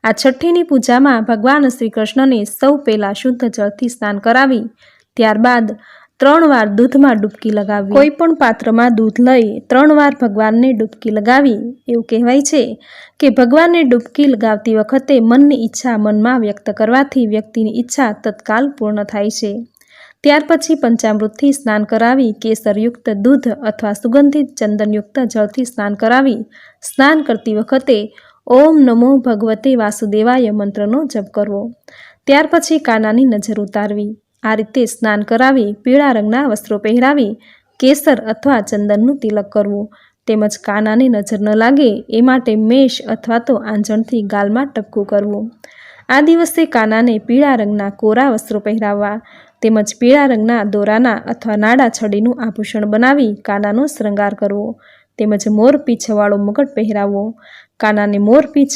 આ છઠ્ઠીની પૂજામાં ભગવાન શ્રી કૃષ્ણને સૌ પહેલાં શુદ્ધ જળથી સ્નાન કરાવી ત્યારબાદ 3 વાર દૂધમાં ડૂબકી લગાવવી। કોઈ પણ પાત્રમાં દૂધ લઈ 3 વાર ભગવાનને ડૂબકી લગાવી। એવું કહેવાય છે કે ભગવાનને ડૂબકી લગાવતી વખતે મનની ઈચ્છા મનમાં વ્યક્ત કરવાથી વ્યક્તિની ઈચ્છા તત્કાલ પૂર્ણ થાય છે। ત્યાર પછી પંચામૃતથી સ્નાન કરાવી કેસરયુક્ત દૂધ અથવા સુગંધિત ચંદનયુક્ત જળથી સ્નાન કરાવી સ્નાન કરતી વખતે ઓમ નમો ભગવતે વાસુદેવાય મંત્રનો જપ કરવો। ત્યાર પછી કાનાની નજર ઉતારવી। આ રીતે સ્નાન કરાવી પીળા રંગના વસ્ત્રો પહેરાવી કેસર અથવા ચંદનનું તિલક કરવું તેમજ કાનાને નજર ન લાગે એ માટે મેષ અથવા તો આંજણથી ગાલમાં ટપકું કરવું। આ દિવસે કાનાને પીળા રંગના કોરા વસ્ત્રો પહેરાવવા તેમજ પીળા રંગના દોરાના અથવા નાડા છડીનું આભૂષણ બનાવી કાનાનો શૃંગાર કરવો તેમજ મોરપીંછવાળો મુગટ પહેરાવવો। કાનાને મોરપીંછ